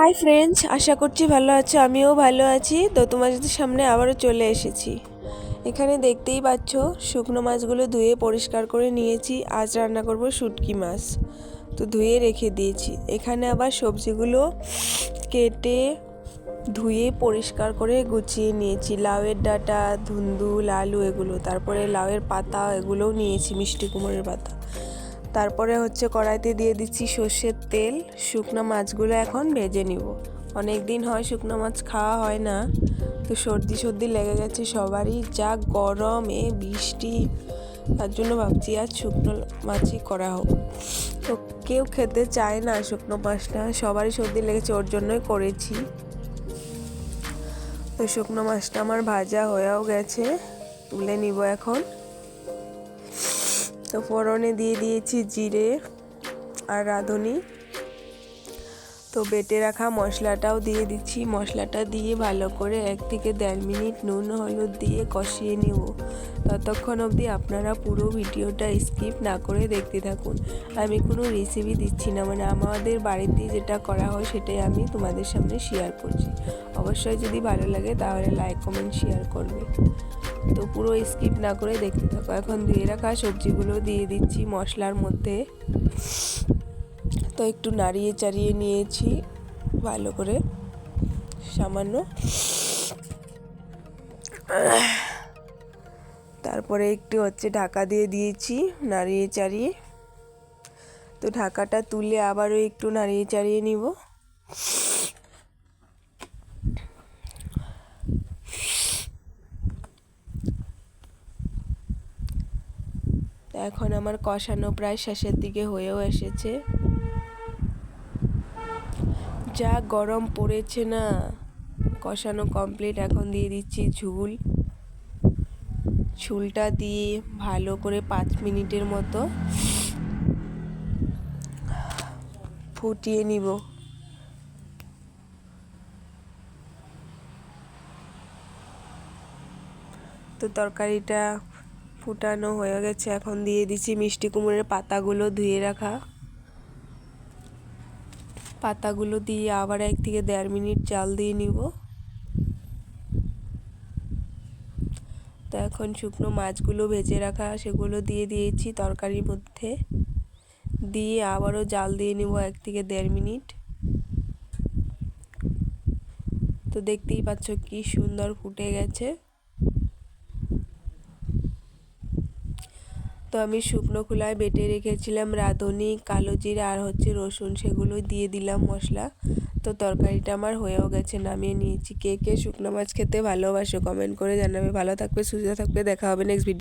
Hi friends, আশা করছি ভালো আছো। আমিও ভালো আছি। তো তোমাদের সামনে আবারও চলে এসেছি। এখানে দেখতেই পাচ্ছ শুকনো মাছগুলো ধুয়ে পরিষ্কার করে নিয়েছি। আজ রান্না করব শুটকি মাছ। তো ধুয়ে রেখে দিয়েছি। এখানে আবার সবজিগুলো কেটে ধুয়ে পরিষ্কার করে গুছিয়ে নিয়েছি। লাউয়ের ডাঁটা, ধুন্দুল, আলু এগুলো, তারপরে লাউয়ের পাতা এগুলোও নিয়েছি, মিষ্টি কুমড়োর পাতা। তারপরে কড়াইতে দিয়ে দিচ্ছি সর্ষের তেল। শুকনো মাছগুলো এখন ভেজে নিব। অনেক দিন হয় শুকনো মাছ খাওয়া হয় না, তো সর্দি লেগে গেছে সবারই। যা গরম, বৃষ্টি, তার জন্য ভাবছি আজ শুকনো মাছই করা হোক। তো কেউ খেতে চায় না শুকনো মাছটা, সবারই সর্দি লেগেছে, ওর জন্যই করেছি। তো শুকনো মাছটা আমার ভাজা হয়েও গেছে, তুলে নিব এখন। তো ফোড়নে দিয়ে দিয়েছি জিরে আর রাঁধুনি। তো বেটে রাখা মশলাটাও দিয়ে দিচ্ছি। মশলাটা দিয়ে ভালো করে 1 থেকে 1.5 মিনিট নুন হলুদ দিয়ে কষিয়ে নিব। ততক্ষণ অবধি আপনারা পুরো ভিডিওটা স্কিপ না করে দেখতে থাকুন। আমি কোনো রেসিপি দিচ্ছি না, মানে আমাদের বাড়িতে যেটা করা হয় সেটাই আমি তোমাদের সামনে শেয়ার করছি। অবশ্যই যদি ভালো লাগে তাহলে লাইক কমেন্ট শেয়ার করবে। তো পুরো স্কিপ না করে দেখতে থাকো। এখন ধুয়ে রাখা সবজিগুলো দিয়ে দিচ্ছি মশলার মধ্যে। তো একটু নাড়িয়ে চাড়িয়ে নিয়েছি ভালো করে, সামান্য। তারপরে একটু ঢাকা দিয়ে দিয়েছি নাড়িয়ে চাড়িয়ে। তো ঢাকাটা তুলে আবারও একটু নাড়িয়ে চাড়িয়ে নিব। এখন আমার কষানো প্রায় শেষের দিকে হয়েও এসেছে। যা গরম পড়েছে না, কষানো কমপ্লিট। এখন দিয়ে দিচ্ছি ঝুলটা দিয়ে ভালো করে 5 মিনিটের মতো ফুটিয়ে নিব। তো তরকারিটা ফুটানো হয়ে গেছে। এখন দিয়ে দিচ্ছি মিষ্টি কুমড়োর পাতাগুলো, ধুয়ে রাখা পাতাগুলো দিয়ে আবার 1 থেকে 1.5 মিনিট জাল দিয়ে নিব। তো এখন শুকনো মাছগুলো ভেজে রাখা সেগুলো দিয়ে দিয়েছি তরকারির মধ্যে, দিয়ে আবারও জাল দিয়ে নিব 1 থেকে 1.5 মিনিট। তো দেখতেই পাচ্ছ কি সুন্দর ফুটে গেছে। তো আমি শুকনো খোলায় বেটে রেখেছিলাম রাঁধুনি, কালো জিরা আর রসুন, সেগুলো দিয়ে দিলাম মশলা। তো তরকারিটা আমার হয়েও গেছে, নামিয়ে নিয়েছি। কে কে শুকনো মাছ খেতে ভালোবাসো কমেন্ট করে জানাবে। ভালো থাকবে, সুস্থ থাকবে, দেখা হবে নেক্সট ভিডিও।